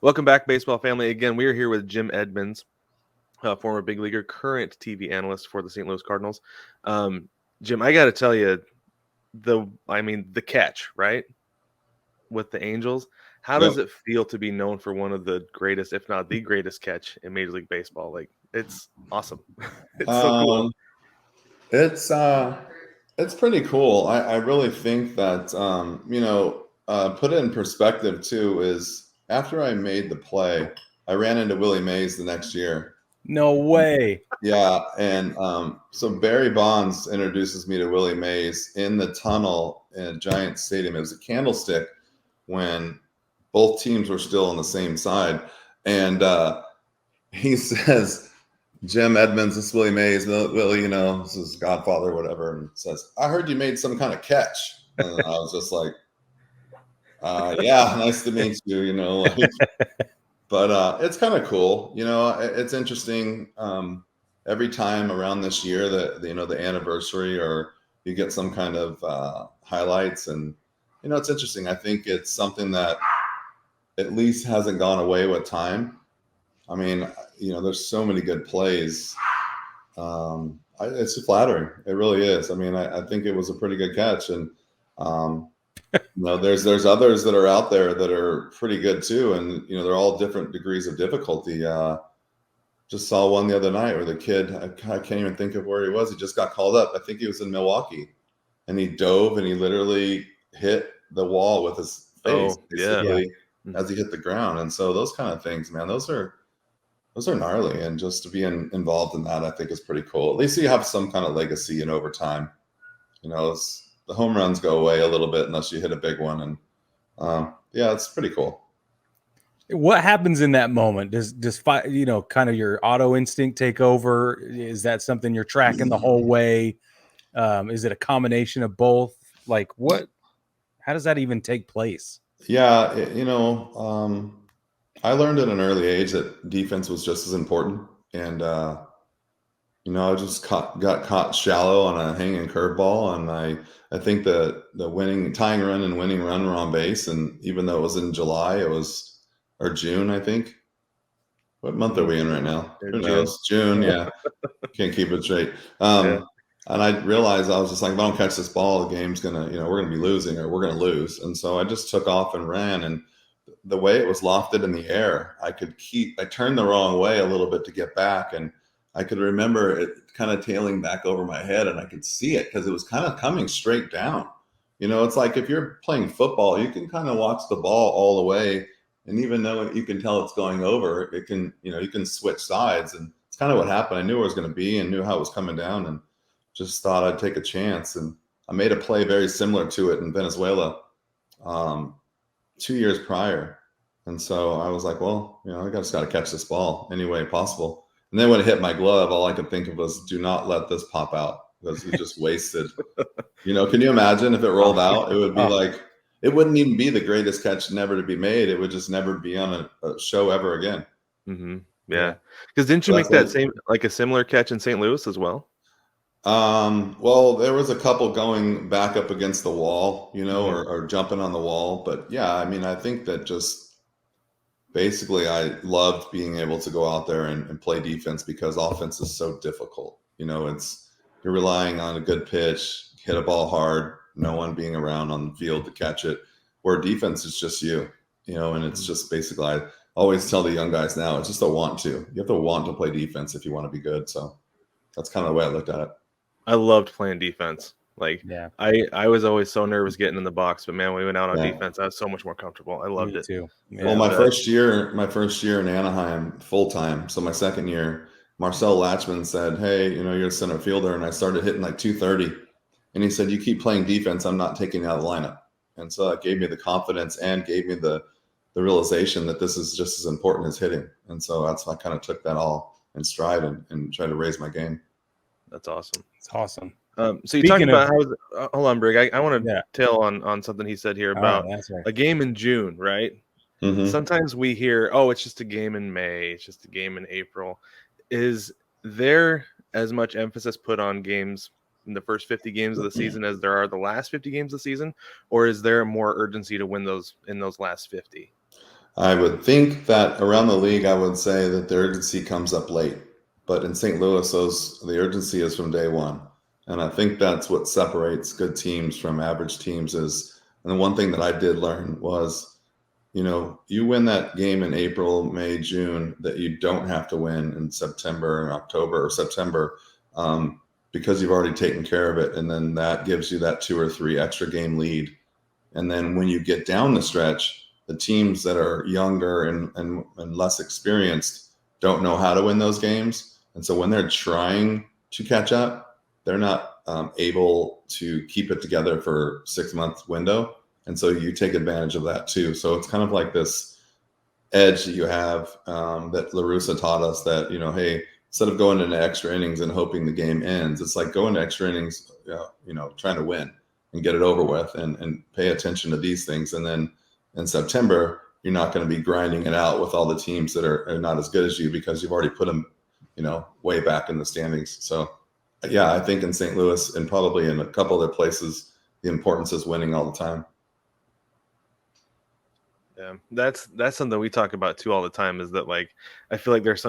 Welcome back, baseball family. Again, we are here with Jim Edmonds, former big leaguer, current TV analyst for the St. Louis Cardinals. Jim, I got to tell you, the catch, right, with the Angels. How Yep. does it feel to be known for one of the greatest, if not the greatest, catch in Major League Baseball? Like, it's awesome. It's so cool. Um, it's pretty cool. I really think that put it in perspective too is after I made the play, I ran into Willie Mays the next year. No way. Yeah, and so Barry Bonds introduces me to Willie Mays in the tunnel in a Giant Stadium. It was a candlestick when both teams were still on the same side, and he says, Jim Edmonds, this is Willie Mays, Willie, this is Godfather or whatever, and says, I heard you made some kind of catch. And I was just like, yeah, nice to meet you, but it's kind of cool. It's interesting. Every time around this year that, the anniversary or you get some kind of highlights and, it's interesting. I think it's something that at least hasn't gone away with time. I mean, there's so many good plays. It's flattering. It really is. I mean, I think it was a pretty good catch, and there's others that are out there that are pretty good too, and they're all different degrees of difficulty. Just saw one the other night where the kid, I can't even think of where he was. He just got called up. I think he was in Milwaukee, and he dove and he literally hit the wall with his face, basically, as he hit the ground. And so those kind of things, man, those are gnarly, and just to be involved in that, I think is pretty cool. At least you have some kind of legacy in overtime. The home runs go away a little bit unless you hit a big one, and it's pretty cool. What happens in that moment? Does kind of your auto instinct take over? Is that something you're tracking the whole way? Is it a combination of both? Like how does that even take place? Yeah, I learned at an early age that defense was just as important. And, I just got caught shallow on a hanging curveball. And I think the tying run and winning run were on base. And even though it was in July, or June, I think. What month are we in right now? Who knows? June, yeah. Can't keep it straight. And I realized, I was just like, if I don't catch this ball, the game's we're gonna be losing, or we're gonna lose. And so I just took off and ran, and the way it was lofted in the air, I turned the wrong way a little bit to get back, and I could remember it kind of tailing back over my head, and I could see it because it was kind of coming straight down. It's like if you're playing football, you can kind of watch the ball all the way, and even though you can tell it's going over, it can, you can switch sides, and it's kind of what happened. I knew where it was going to be and knew how it was coming down, and just thought I'd take a chance. And I made a play very similar to it in Venezuela 2 years prior. And so I was like, well, I just got to catch this ball any way possible. And then when it hit my glove, all I could think of was, do not let this pop out, because we just wasted. Can you imagine if it rolled out? It would be like, it wouldn't even be the greatest catch never to be made. It would just never be on a show ever again. Mm-hmm. Yeah. Because didn't you make a similar catch in St. Louis as well? Well, there was a couple going back up against the wall, or jumping on the wall. But yeah, I mean, I think that just basically I loved being able to go out there and play defense, because offense is so difficult. You're relying on a good pitch, hit a ball hard, no one being around on the field to catch it, where defense is just you, and it's just basically, I always tell the young guys now, it's just a want to. You have to want to play defense if you want to be good. So that's kind of the way I looked at it. I loved playing defense. I was always so nervous getting in the box, but man, when we went out on defense, I was so much more comfortable. I loved it too. Yeah, well, my first year in Anaheim, full time. So my second year, Marcel Latchman said, "Hey, you're a center fielder," and I started hitting like 230. And he said, "You keep playing defense, I'm not taking you out of the lineup." And so that gave me the confidence and gave me the realization that this is just as important as hitting. And so that's why I kind of took that all in stride and tried to raise my game. That's awesome. It's awesome. So you talked about hold on, Brig. I want to tail on something he said here about a game in June, right? Mm-hmm. Sometimes we hear, oh, it's just a game in May, it's just a game in April. Is there as much emphasis put on games in the first 50 games of the season as there are the last 50 games of the season, or is there more urgency to win those in those last 50? I would think that around the league, I would say that the urgency comes up late. But in St. Louis, the urgency is from day one. And I think that's what separates good teams from average teams is, and the one thing that I did learn was, you win that game in April, May, June that you don't have to win in September and October or September because you've already taken care of it. And then that gives you that 2 or 3 extra game lead. And then when you get down the stretch, the teams that are younger and less experienced don't know how to win those games. And so when they're trying to catch up, they're not able to keep it together for 6-month window. And so you take advantage of that too. So it's kind of like this edge that you have that La Russa taught us that, hey, instead of going into extra innings and hoping the game ends, it's like going to extra innings, trying to win and get it over with and pay attention to these things. And then in September, you're not going to be grinding it out with all the teams that are not as good as you because you've already put them, way back in the standings. So yeah, I think in St. Louis and probably in a couple other places, the importance is winning all the time. Yeah, that's something we talk about too all the time, is that like I feel like there's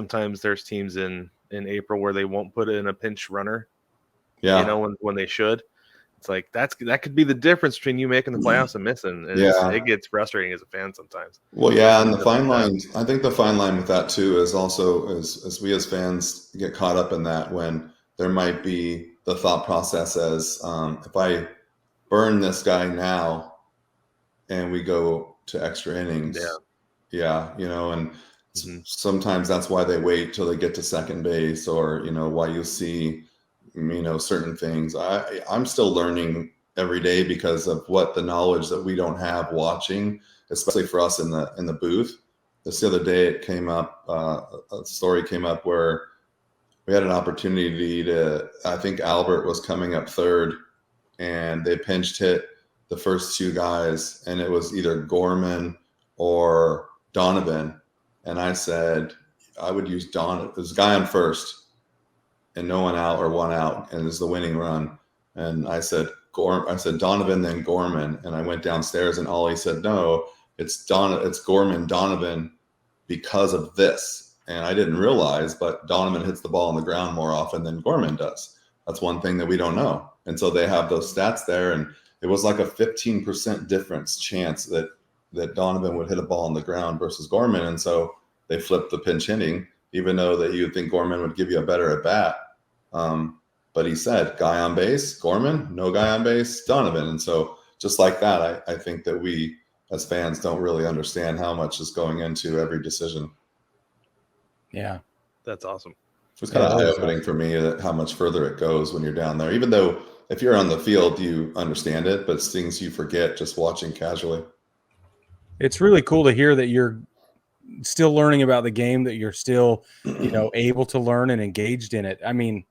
teams in April where they won't put in a pinch runner. Yeah. When they should. It's like that could be the difference between you making the playoffs and missing. And it gets frustrating as a fan sometimes. Well, yeah, and the fine line, I think the fine line with that too is also as we as fans get caught up in that when there might be the thought process as if I burn this guy now and we go to extra innings. And sometimes that's why they wait till they get to second base or, why you see, certain things. I'm still learning every day because of what the knowledge that we don't have watching, especially for us in the booth. This the other day, it came up, a story came up where we had an opportunity I think Albert was coming up third and they pinch hit the first 2 guys, and it was either Gorman or Donovan. And I said, I would use Donovan. There's a guy on first and no one out or 1 out, and it's the winning run. And I said, Donovan, then Gorman. And I went downstairs and Ollie said, no, it's Gorman, Donovan because of this. And I didn't realize, but Donovan hits the ball on the ground more often than Gorman does. That's one thing that we don't know. And so they have those stats there, and it was like a 15% difference chance that Donovan would hit a ball on the ground versus Gorman. And so they flipped the pinch hitting, even though that you would think Gorman would give you a better at bat. But he said, guy on base, Gorman, no guy on base, Donovan. And so just like that, I think that we as fans don't really understand how much is going into every decision. Yeah. That's awesome. It's kind of eye-opening for me how much further it goes when you're down there, even though if you're on the field, you understand it, but it's things you forget just watching casually. It's really cool to hear that you're still learning about the game, that you're still, able to learn and engaged in it. I mean,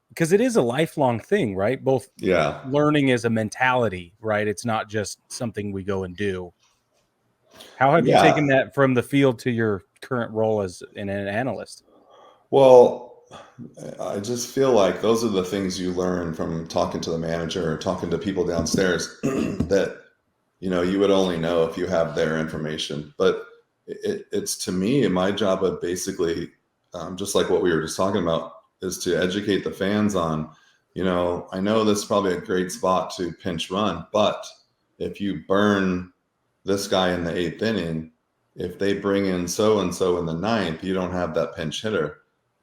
because it is a lifelong thing, right? Both learning is a mentality, right? It's not just something we go and do. How have you taken that from the field to your current role as an analyst? Well, I just feel like those are the things you learn from talking to the manager or talking to people downstairs that, you would only know if you have their information. But it's to me, my job of basically, just like what we were just talking about, is to educate the fans on, I know this is probably a great spot to pinch run, but if you burn this guy in the 8th inning, if they bring in so-and-so in the 9th, you don't have that pinch hitter.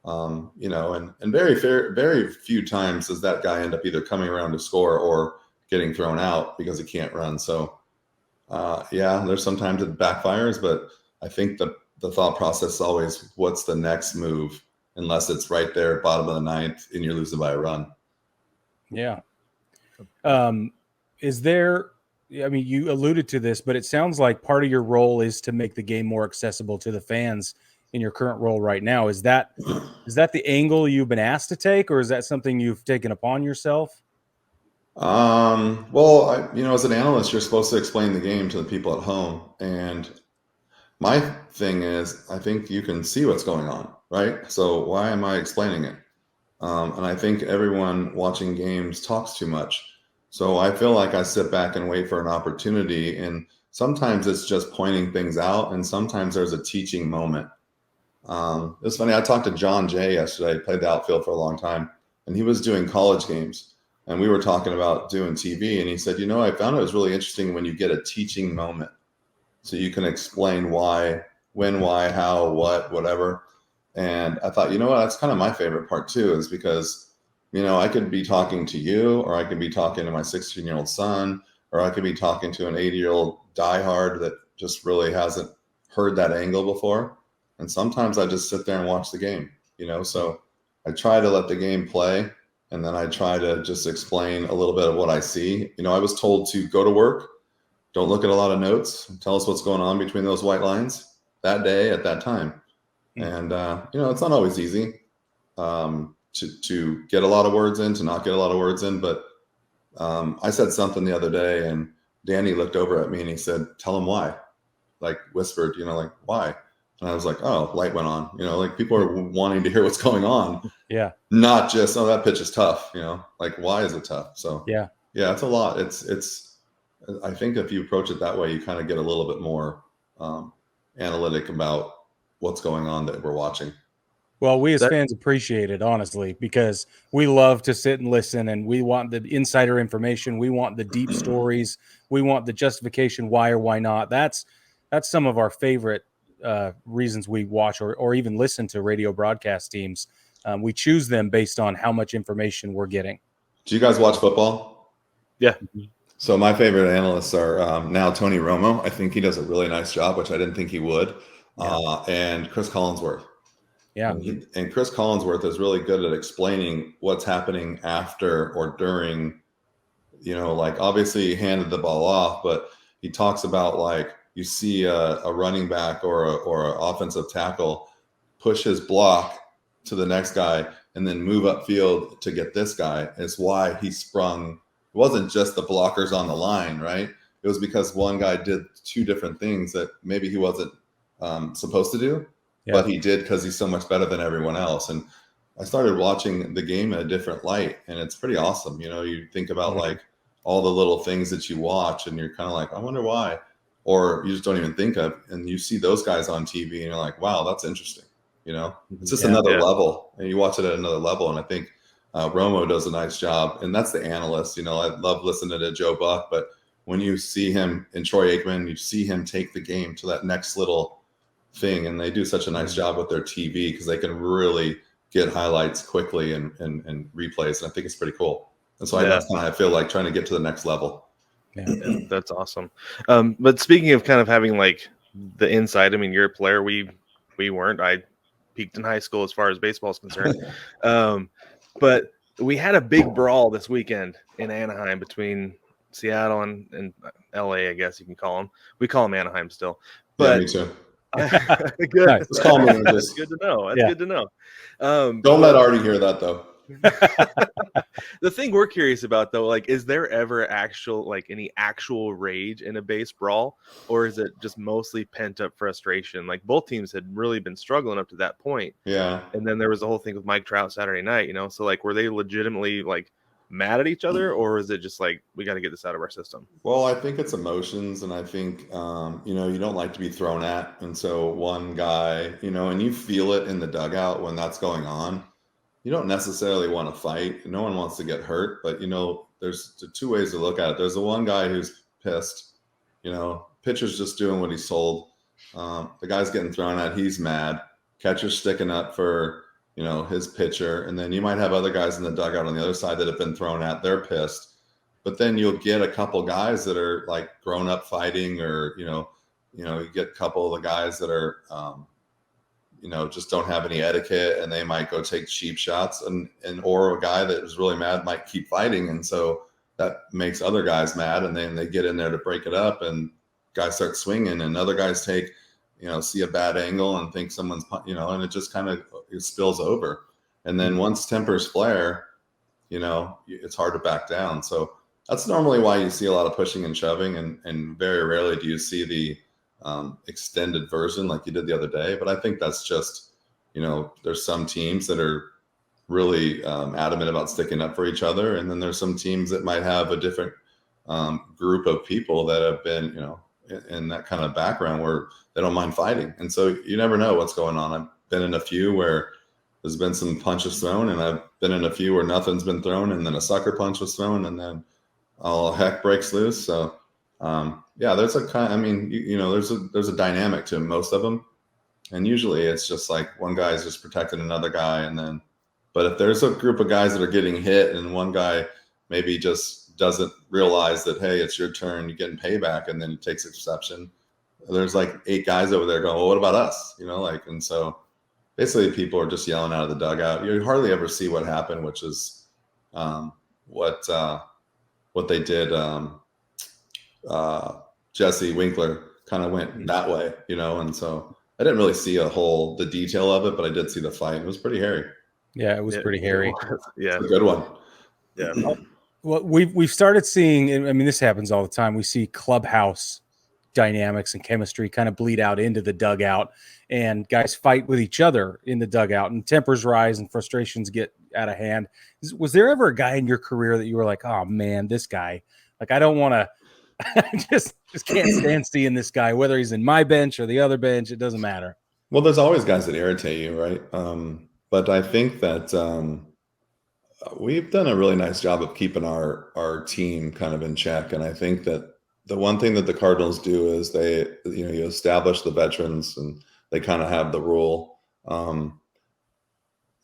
And very few times does that guy end up either coming around to score or getting thrown out because he can't run. So, there's sometimes it backfires, but I think the thought process is always what's the next move, unless it's right there, bottom of the 9th, and you're losing by a run. Yeah. Is there, you alluded to this, but it sounds like part of your role is to make the game more accessible to the fans in your current role right now. Is that the angle you've been asked to take, or is that something you've taken upon yourself? Well, as an analyst, you're supposed to explain the game to the people at home. And my thing is, I think you can see what's going on, right? So why am I explaining it? And I think everyone watching games talks too much. So I feel like I sit back and wait for an opportunity. And sometimes it's just pointing things out, and sometimes there's a teaching moment. It's funny. I talked to John Jay yesterday. He played the outfield for a long time, and he was doing college games. And we were talking about doing TV, and he said, I found it was really interesting when you get a teaching moment. So you can explain why, when, why, how, what, whatever. And I thought, that's kind of my favorite part too, is because, I could be talking to you, or I could be talking to my 16-year-old son, or I could be talking to an 80-year-old diehard that just really hasn't heard that angle before. And sometimes I just sit there and watch the game, so I try to let the game play. And then I try to just explain a little bit of what I see. I was told to go to work, don't look at a lot of notes, tell us what's going on between those white lines that day at that time. And, it's not always easy to get a lot of words in, to not get a lot of words in. But I said something the other day, and Danny looked over at me and he said, tell him why. Like whispered, why? And I was like, oh, light went on. People are wanting to hear what's going on. Yeah. Not just, oh, that pitch is tough. Why is it tough? So yeah, it's a lot. It's. I think if you approach it that way, you kind of get a little bit more analytic about what's going on that we're watching. Well, we as fans appreciate it, honestly, because we love to sit and listen, and we want the insider information. We want the deep stories. We want the justification why or why not. That's some of our favorite reasons we watch or even listen to radio broadcast teams. We choose them based on how much information we're getting. Do you guys watch football? Yeah. So my favorite analysts are now Tony Romo. I think he does a really nice job, which I didn't think he would. Yeah. And Chris Collinsworth. Yeah. And Chris Collinsworth is really good at explaining what's happening after or during, obviously he handed the ball off, but he talks about you see a running back or an offensive tackle push his block to the next guy and then move upfield to get this guy. Is why he sprung. It wasn't just the blockers on the line, right? It was because one guy did two different things that maybe he wasn't supposed to do, but he did because he's so much better than everyone else. And I started watching the game in a different light, and it's pretty awesome. You think about all the little things that you watch, and you're kind of like, I wonder why. Or you just don't even think of, and you see those guys on TV and you're like, wow, that's interesting. It's just another level, and you watch it at another level. And I think Romo does a nice job, and that's the analyst. I love listening to Joe Buck, but when you see him and Troy Aikman, you see him take the game to that next little thing, and they do such a nice job with their TV because they can really get highlights quickly and replays. And I think it's pretty cool. And so that's kind of, I feel like trying to get to the next level. Yeah, that's awesome. But speaking of kind of having the inside, I mean, you're a player. We weren't. I peaked in high school as far as baseball is concerned. But we had a big brawl this weekend in Anaheim between Seattle and LA, I guess you can call them. We call them Anaheim still. But, me too. Good. Nice. Let's call them That's good to know. That's good to know. Don't let Artie hear that though. The thing we're curious about though, is there ever any actual rage in a base brawl, or is it just mostly pent up frustration? Both teams had really been struggling up to that point. Yeah. And then there was the whole thing with Mike Trout Saturday night, so were they legitimately mad at each other, or is it just we got to get this out of our system? Well, I think it's emotions, and I think you don't like to be thrown at, and so one guy, and you feel it in the dugout when that's going on. You don't necessarily want to fight. No one wants to get hurt, but there's two ways to look at it. There's the one guy who's pissed. Pitcher's just doing what he's told. The guy's getting thrown at. He's mad. Catcher's sticking up for his pitcher, and then you might have other guys in the dugout on the other side that have been thrown at. They're pissed, but then you'll get a couple guys that are grown up fighting, or you get a couple of the guys that are just don't have any etiquette, and they might go take cheap shots, and or a guy that is really mad might keep fighting, and so that makes other guys mad, and then they get in there to break it up, and guys start swinging, and other guys take see a bad angle and think someone's and it just kind of spills over. And then once tempers flare, it's hard to back down. So that's normally why you see a lot of pushing and shoving, and very rarely do you see the extended version like you did the other day. But I think that's just, there's some teams that are really adamant about sticking up for each other. And then there's some teams that might have a different group of people that have been, in that kind of background where they don't mind fighting. And so you never know what's going on. I've been in a few where there's been some punches thrown, and I've been in a few where nothing's been thrown, and then a sucker punch was thrown, and then all heck breaks loose. So there's a kind. I mean, there's a dynamic to most of them, and usually it's just like one guy's just protecting another guy, and then. But if there's a group of guys that are getting hit, and one guy maybe just doesn't realize that, hey, it's your turn, you're getting payback, and then he takes exception. There's like 8 guys over there going, well, what about us? And so basically people are just yelling out of the dugout. You hardly ever see what happened, which is what they did. Jesse Winkler kind of went that way, and so I didn't really see the detail of it, but I did see the fight. It was pretty hairy. Yeah, it was pretty hairy. Yeah, it's a good one. Yeah. Well, we've started seeing. I mean, this happens all the time. We see clubhouse dynamics and chemistry kind of bleed out into the dugout, and guys fight with each other in the dugout, and tempers rise and frustrations get out of hand. Was there ever a guy in your career that you were like, oh man, this guy, like I don't want to, just can't stand seeing this guy, whether he's in my bench or the other bench, it doesn't matter. Well, there's always guys that irritate you, right? But I think that we've done a really nice job of keeping our team kind of in check. And I think that the one thing that the Cardinals do is they, you establish the veterans, and they kind of have the rule. And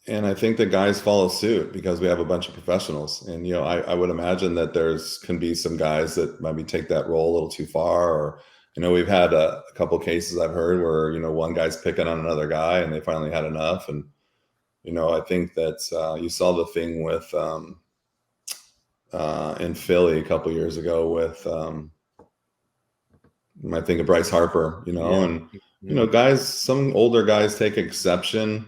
I think that guys follow suit because we have a bunch of professionals. And, I would imagine that can be some guys that maybe take that role a little too far. Or, we've had a couple cases I've heard where, one guy's picking on another guy and they finally had enough. And, I think that you saw the thing with in Philly a couple years ago with I think of Bryce Harper, and guys, some older guys take exception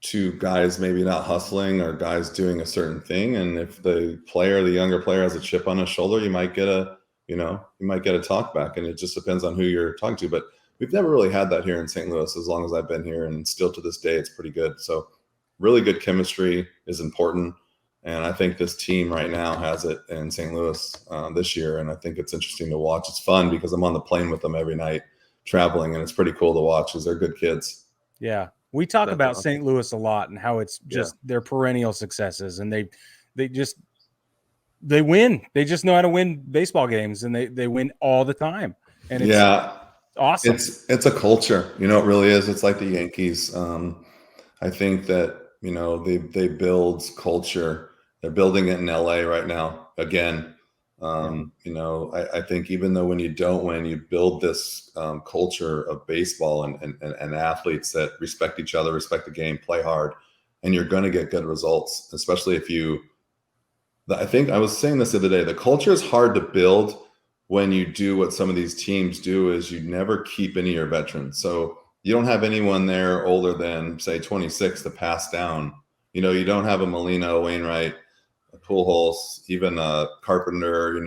to guys maybe not hustling or guys doing a certain thing. And if the younger player has a chip on his shoulder, you might get a talk back, and it just depends on who you're talking to. But we've never really had that here in St. Louis as long as I've been here, and still to this day, it's pretty good. So really good chemistry is important. And I think this team right now has it in St. Louis this year. And I think it's interesting to watch. It's fun because I'm on the plane with them every night traveling, and it's pretty cool to watch because they're good kids. Yeah. We talk about St. Louis a lot and how it's just their perennial successes, and they win. They just know how to win baseball games, and they win all the time. And it's awesome. It's a culture, it really is. It's like the Yankees. I think that, they build culture. They're building it in LA right now. Again, I think even though when you don't win, you build this culture of baseball and athletes that respect each other, respect the game, play hard, and you're going to get good results, especially if I think I was saying this the other day, the culture is hard to build when you do what some of these teams do is you never keep any of your veterans. So you don't have anyone there older than, say, 26 to pass down. You don't have a Molina, Wainwright, a Pujols, even a Carpenter,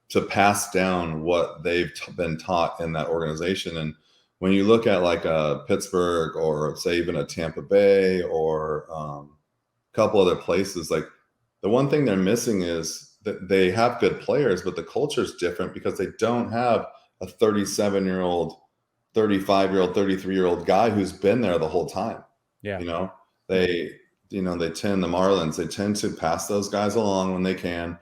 to pass down what they've been taught in that organization. And when you look at like a Pittsburgh or say even a Tampa Bay or a couple other places, like the one thing they're missing is that they have good players, but the culture is different because they don't have a 37-year-old, 35-year-old, 33-year-old guy who's been there the whole time. Yeah. The Marlins, they tend to pass those guys along when they can,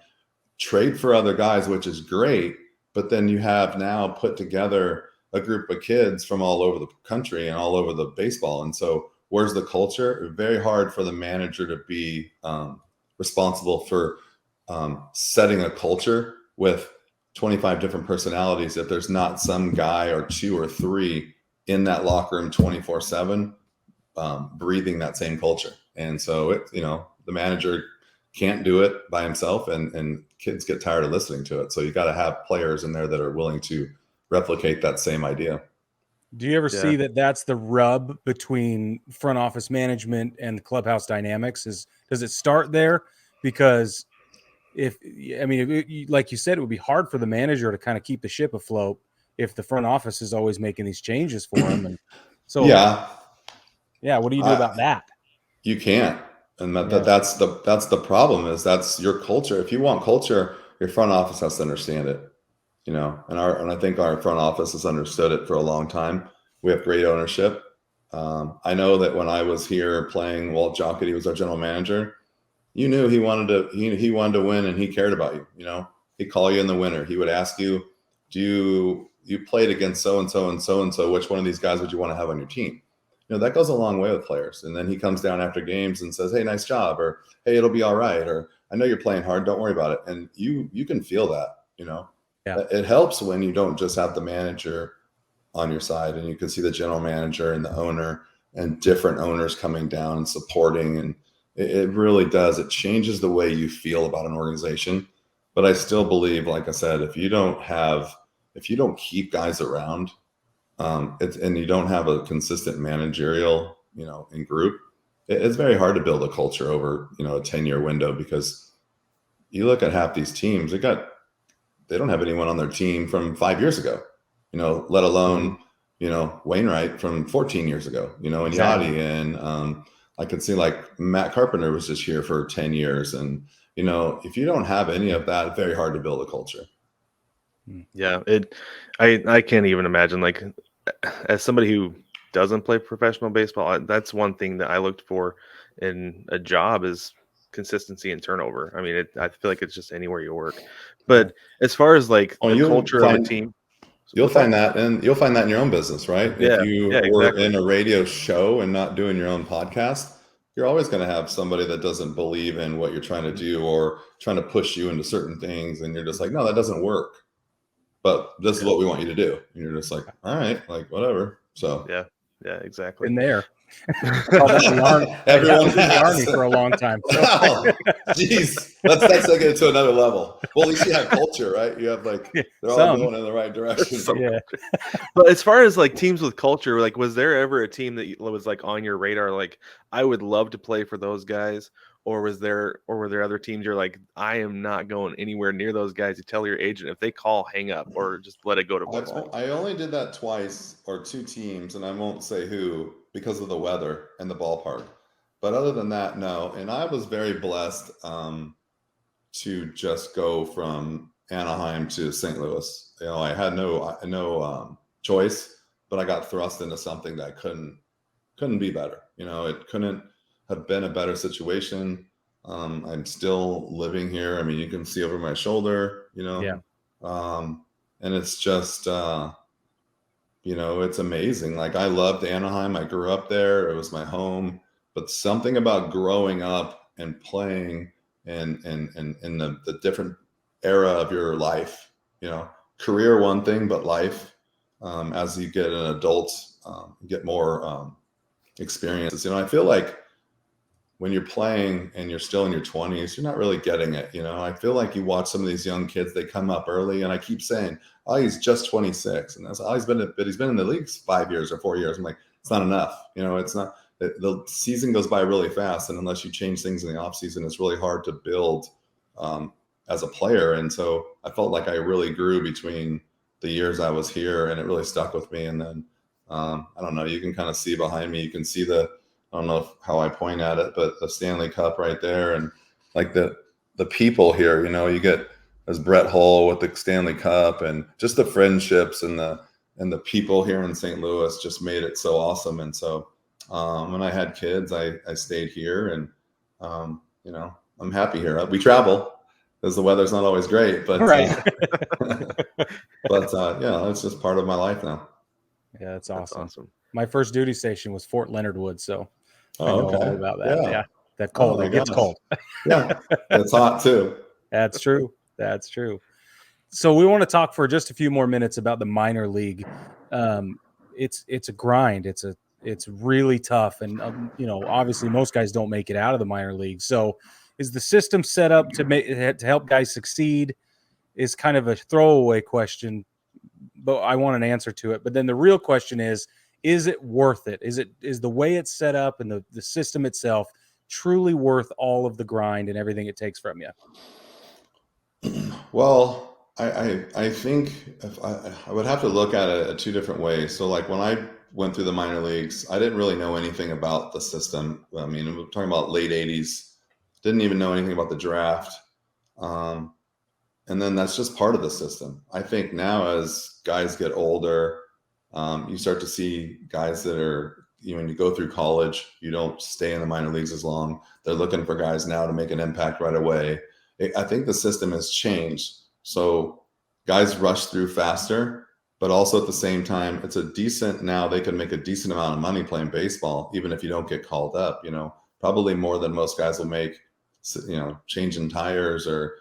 trade for other guys, which is great. But then you have now put together a group of kids from all over the country and all over the baseball. And so where's the culture? Very hard for the manager to be responsible for setting a culture with 25 different personalities if there's not some guy or 2 or 3 in that locker room 24/7 breathing that same culture. And so the manager can't do it by himself, and kids get tired of listening to it. So you got to have players in there that are willing to replicate that same idea. Do you ever see that that's the rub between front office management and the clubhouse dynamics? Does it start there? Because like you said, it would be hard for the manager to kind of keep the ship afloat if the front office is always making these changes for him. And so, what do you do about that? You can't. And that's the problem is that's your culture. If you want culture, your front office has to understand it. you know, and I think our front office has understood it for a long time. We have great ownership. I know that when I was here playing, Walt Jocketty was our general manager. You knew he wanted to win, and he cared about you. You know, he'd call you in the winter. He would ask you, "Do you played against so and so and so and so? Which one of these guys would you want to have on your team?" You know, that goes a long way with players. And then he comes down after games and says, "Hey, nice job," or "Hey, it'll be all right," or "I know you're playing hard. Don't worry about it." And you can feel that. You know, it helps when you don't just have the manager on your side, and you can see the general manager and the owner and different owners coming down and supporting, and it really does. It changes the way you feel about an organization. But I still believe, like I said, if you don't keep guys around, and you don't have a consistent managerial, you know, in group, it's very hard to build a culture over, you know, a 10-year window, because you look at half these teams, they don't have anyone on their team from 5 years ago, you know, let alone, you know, Wainwright from 14 years ago, you know, and Yachty, and I could see like Matt Carpenter was just here for 10 years. And, you know, if you don't have any of that, it's very hard to build a culture. Yeah, I can't even imagine, like, as somebody who doesn't play professional baseball, that's one thing that I looked for in a job is consistency and turnover. I mean, I feel like it's just anywhere you work. But as far as like the culture of a team, you'll find that in your own business, right? Yeah, if you were in a radio show and not doing your own podcast, you're always going to have somebody that doesn't believe in what you're trying to do or trying to push you into certain things. And you're just like, no, that doesn't work. But this is what we want you to do. And you're just like, all right, like whatever. So yeah, exactly. In there. Everyone was in the Army for a long time. Jeez, let's take it to another level. Well, at least you have culture, right? You have like they're all going in the right direction. Yeah. But as far as like teams with culture, like, was there ever a team that was like on your radar, like I would love to play for those guys? Or were there other teams you're like, I am not going anywhere near those guys? You tell your agent, if they call, hang up or just let it go to voicemail. I only did that twice, or two teams, and I won't say who, because of the weather and the ballpark. But other than that, no. And I was very blessed to just go from Anaheim to St. Louis. You know, I had no choice, but I got thrust into something that couldn't be better. You know, it couldn't have been a better situation. I'm still living here. I mean, you can see over my shoulder, you know. Yeah. And it's just, you know, it's amazing. Like, I loved Anaheim. I grew up there. It was my home. But something about growing up and playing and in the different era of your life, you know, career one thing, but life, as you get an adult, get more experiences. You know, I feel like when you're playing and you're still in your 20s, you're not really getting it. You know, I feel like you watch some of these young kids, they come up early, and I keep saying, oh, he's just 26. And that's all he's been in the league 5 years or 4 years. I'm like, it's not enough. You know, it's not, the season goes by really fast. And unless you change things in the off season, it's really hard to build as a player. And so I felt like I really grew between the years I was here, and it really stuck with me. And then, I don't know, you can kind of see behind me, you can see I don't know how I point at it, but the Stanley Cup right there, and like the people here, you know, you get as Brett Hull with the Stanley Cup, and just the friendships and the people here in St. Louis just made it so awesome. And so when I had kids, I stayed here, and you know, I'm happy here. We travel because the weather's not always great, but right. Yeah, it's just part of my life now. Yeah, that's awesome. My first duty station was Fort Leonard Wood, so I know all about that. Yeah. That cold. It gets cold. Yeah. It's hot too. That's true. That's true. So we want to talk for just a few more minutes about the minor league. It's a grind. It's really tough. And, you know, obviously most guys don't make it out of the minor league. So is the system set up to help guys succeed? Is kind of a throwaway question, but I want an answer to it. But then the real question is it worth it? Is the way it's set up and the system itself truly worth all of the grind and everything it takes from you? Well, I think I would have to look at it two different ways. So like when I went through the minor leagues, I didn't really know anything about the system. I mean, we're talking about late 80s, didn't even know anything about the draft. And then that's just part of the system. I think now as guys get older, you start to see guys that are, when you go through college, you don't stay in the minor leagues as long. They're looking for guys now to make an impact right away. I think the system has changed. So guys rush through faster, but also at the same time, it's a decent, now they can make a decent amount of money playing baseball, even if you don't get called up, probably more than most guys will make, changing tires or,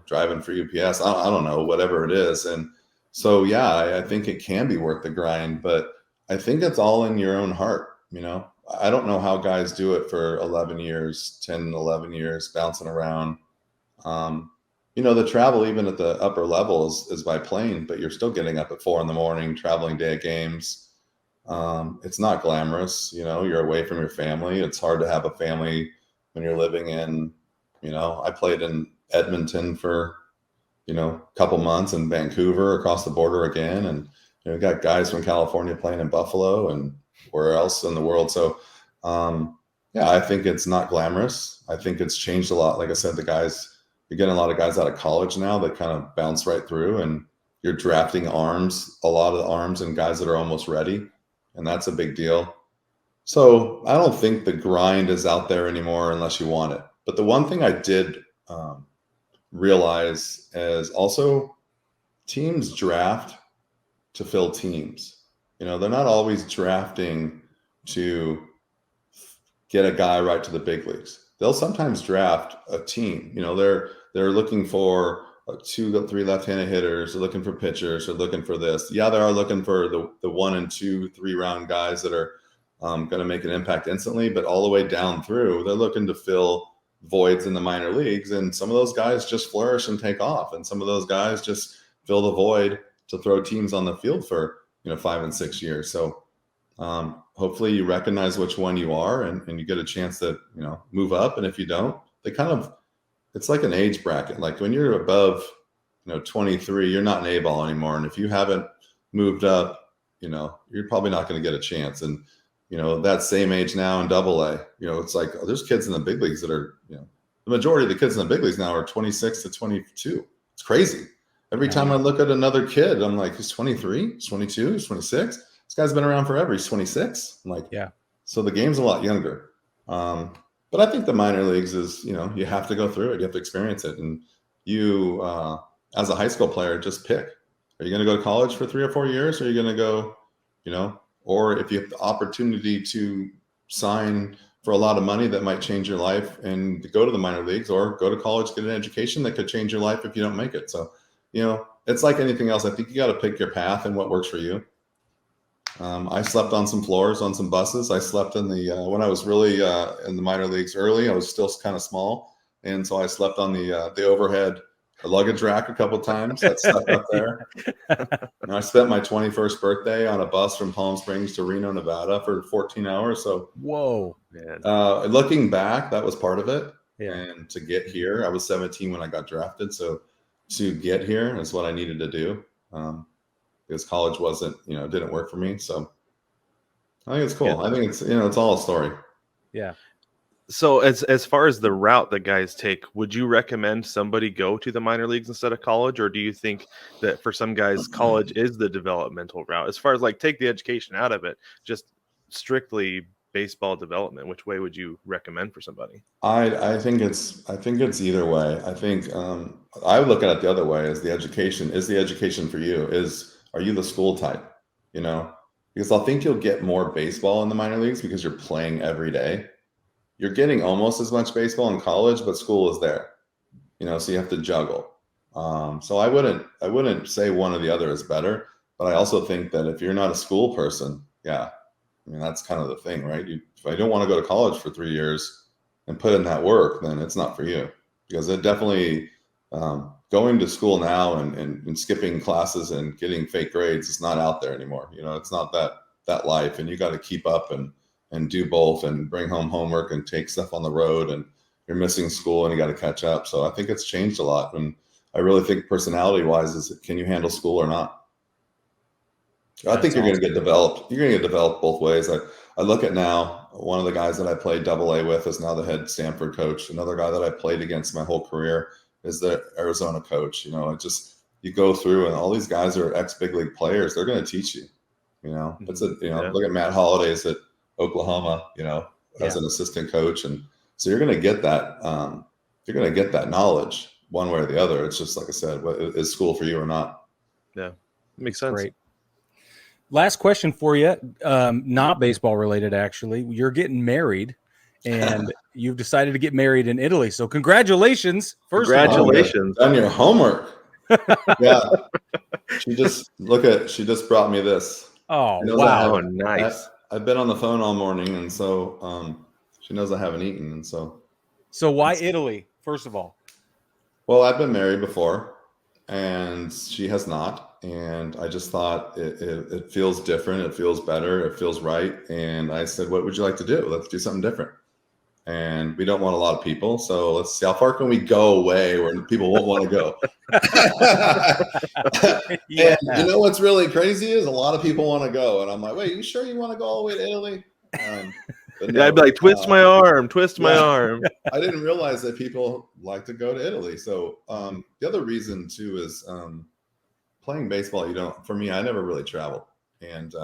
driving for UPS. I don't know, whatever it is. And so, yeah, I think it can be worth the grind, but I think it's all in your own heart. I don't know how guys do it for 11 years, 10, 11 years, bouncing around. The travel, even at the upper levels, is by plane, but you're still getting up at 4 a.m, traveling day of games. It's not glamorous. You're away from your family. It's hard to have a family when you're living in, I played in Edmonton for, a couple months, in Vancouver, across the border again. And, we got guys from California playing in Buffalo and where else in the world. So, yeah, I think it's not glamorous. I think it's changed a lot. Like I said, you're getting a lot of guys out of college now that kind of bounce right through, and you're drafting a lot of arms and guys that are almost ready. And that's a big deal. So I don't think the grind is out there anymore unless you want it. But the one thing I did realize is also teams draft to fill teams. They're not always drafting to get a guy right to the big leagues. They'll sometimes draft a team. They're looking for 2, 3 left-handed hitters. They're looking for pitchers. They're looking for this. Yeah, they are looking for the 1 and 2, 3 round guys that are going to make an impact instantly. But all the way down through, they're looking to fill voids in the minor leagues. And some of those guys just flourish and take off. And some of those guys just fill the void to throw teams on the field for 5 and 6 years. So hopefully you recognize which one you are, and you get a chance to move up. And if you don't, it's like an age bracket. Like when you're above 23, you're not an A-ball anymore. And if you haven't moved up, you're probably not going to get a chance. And that same age now in AA, it's like there's kids in the big leagues that are the majority of the kids in the big leagues now are 26 to 22. It's crazy. Every time I look at another kid, I'm like, he's 23, he's 22, he's 26. This guy's been around forever. He's 26. I'm like, yeah. So the game's a lot younger. But I think the minor leagues is, you have to go through it. You have to experience it. And you, as a high school player, just pick. Are you going to go to college for 3 or 4 years? Or are you going to go, or if you have the opportunity to sign for a lot of money that might change your life and to go to the minor leagues, or go to college, get an education that could change your life if you don't make it. So, it's like anything else. I think you got to pick your path and what works for you. I slept on some floors, on some buses. I slept in when I was really in the minor leagues early, I was still kind of small. And so I slept on the overhead luggage rack a couple of times. I slept up there. And I spent my 21st birthday on a bus from Palm Springs to Reno, Nevada for 14 hours. So, whoa, man. Looking back, that was part of it. Yeah. And to get here, I was 17 when I got drafted. So to get here is what I needed to do. Because college wasn't, didn't work for me. So I think it's cool. Yeah. I think it's, it's all a story. Yeah. So as far as the route that guys take, would you recommend somebody go to the minor leagues instead of college? Or do you think that for some guys, college is the developmental route? As far as take the education out of it, just strictly baseball development, which way would you recommend for somebody? I think it's either way. I think I would look at it the other way. Is the education for you? Are you the school type? Because I think you'll get more baseball in the minor leagues because you're playing every day. You're getting almost as much baseball in college, but school is there. So you have to juggle. So I wouldn't say one or the other is better, but I also think that if you're not a school person, yeah, that's kind of the thing, right? If I don't want to go to college for 3 years and put in that work, then it's not for you, because it definitely going to school now and skipping classes and getting fake grades is not out there anymore. It's not that life, and you got to keep up and do both and bring home homework and take stuff on the road, and you're missing school and you got to catch up. So I think it's changed a lot. And I really think personality wise is, can you handle school or not? I think you're going to get developed. You're going to get developed both ways. I look at now, one of the guys that I played AA with is now the head Stanford coach. Another guy that I played against my whole career is the Arizona coach. You know, you go through, and all these guys are ex-big league players. They're going to teach you. You know, look at Matt Holliday's at Oklahoma. You know, as an assistant coach, and so you're going to get that. You're going to get that knowledge one way or the other. It's just like I said, is school for you or not? Yeah, makes sense. Great. Last question for you, not baseball related, actually. You're getting married, and you've decided to get married in Italy. So congratulations! Congratulations on your homework. Yeah, she just brought me this. Oh wow! Nice. I've been on the phone all morning, and so she knows I haven't eaten, and so why Italy? First of all, well, I've been married before, and she has not. And I just thought it feels different. It feels better. It feels right. And I said, what would you like to do? Let's do something different. And we don't want a lot of people. So let's see, how far can we go away where people won't want to go? And you know what's really crazy is a lot of people want to go. And I'm like, wait, you sure you want to go all the way to Italy? No, I'd be like, twist my arm. I didn't realize that people like to go to Italy. So the other reason too is playing baseball. For me, I never really traveled, and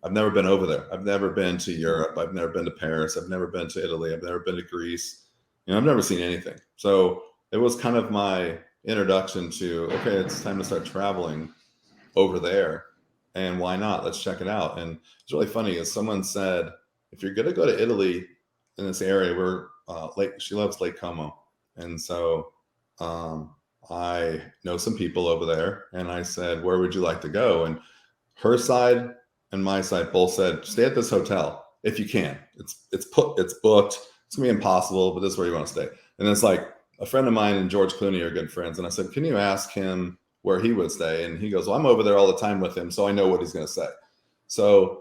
I've never been over there. I've never been to Europe. I've never been to Paris. I've never been to Italy. I've never been to Greece. I've never seen anything. So it was kind of my introduction to, okay, it's time to start traveling over there, and why not? Let's check it out. And it's really funny, as someone said, if you're going to go to Italy in this area, she loves Lake Como. And so I know some people over there, and I said, where would you like to go? And her side and my side both said, stay at this hotel if you can. It's booked. It's gonna be impossible, but this is where you want to stay. And it's like, a friend of mine and George Clooney are good friends. And I said, can you ask him where he would stay? And he goes, well, I'm over there all the time with him, so I know what he's going to say. So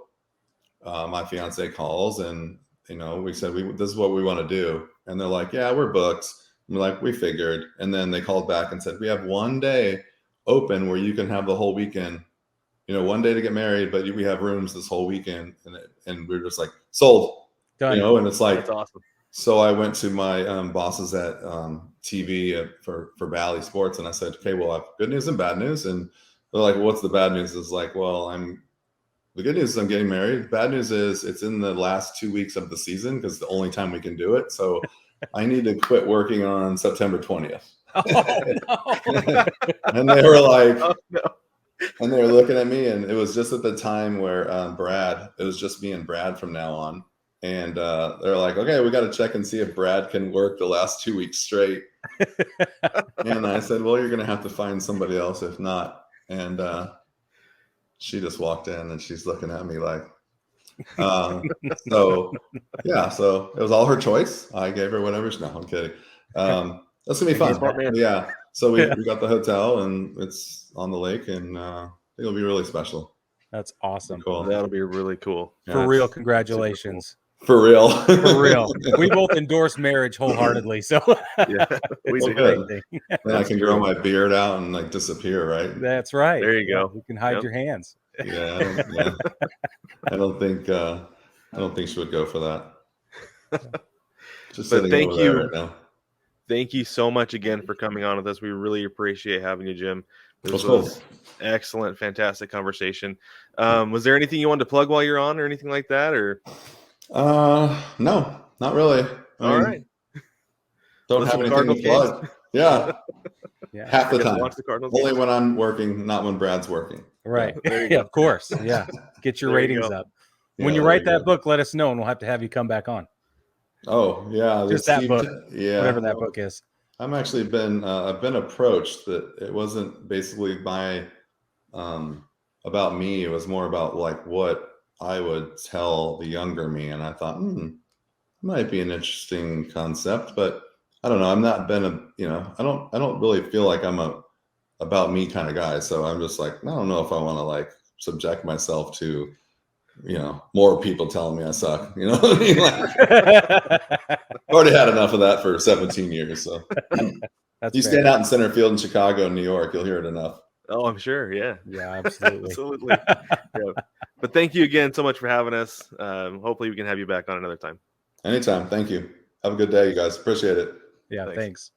my fiance calls, and we said, this is what we want to do. And they're like, yeah, we're booked. I'm like, we figured. And then they called back and said, we have one day open where you can have the whole weekend, one day to get married, but we have rooms this whole weekend. And we're just like, sold. Done. And it's like, that's awesome. So I went to my bosses at TV for Valley Sports, and I said, okay, well, I have good news and bad news. And they're like, well, what's the bad news? It's like, well, the good news is I'm getting married. Bad news is it's in the last 2 weeks of the season, because it's the only time we can do it. So I need to quit working on September 20th. Oh, no. And they were like, oh, no. And they were looking at me, and it was just at the time where it was just me and Brad from now on. And they're like, okay, we got to check and see if Brad can work the last 2 weeks straight. And I said, well, you're going to have to find somebody else if not. And she just walked in, and she's looking at me like, so it was all her choice. I gave her whatever. No, I'm kidding. That's going to be fun. Smart man. Yeah. So we got the hotel, and it's on the lake, and it'll be really special. That's awesome. Cool. That'll be really cool. For real. Congratulations. For real. For real. We both endorse marriage wholeheartedly. So yeah, we do. Then I can grow my beard out and like disappear, right? That's right. There you go. You can hide your hands. Yeah. I don't think she would go for that. Just but thank you. Right now. Thank you so much again for coming on with us. We really appreciate having you, Jim. This was excellent, fantastic conversation. Was there anything you wanted to plug while you're on, or anything like that, or? No, not really. All right. Don't have anything to plug. Yeah. Half the time. Only when I'm working, not when Brad's working. Right. Yeah, of course. Yeah. Get your ratings up. When you write that book, let us know, and we'll have to have you come back on. Oh, yeah. Just that book. Yeah. Whatever that book is. I'm actually I've been approached, that it wasn't basically about me. It was more about like what I would tell the younger me. And I thought, might be an interesting concept, but I don't know. I'm not I don't really feel like I'm a about me kind of guy. So I'm just like, I don't know if I want to like subject myself to, more people telling me I suck, you know what I mean? Like, I've already had enough of that for 17 years. So stand out in center field in Chicago and New York, you'll hear it enough. Oh, I'm sure. Yeah. Yeah, absolutely. Absolutely. Yeah. But thank you again so much for having us. Hopefully we can have you back on another time. Anytime. Thank you. Have a good day, you guys. Appreciate it. Yeah. Thanks.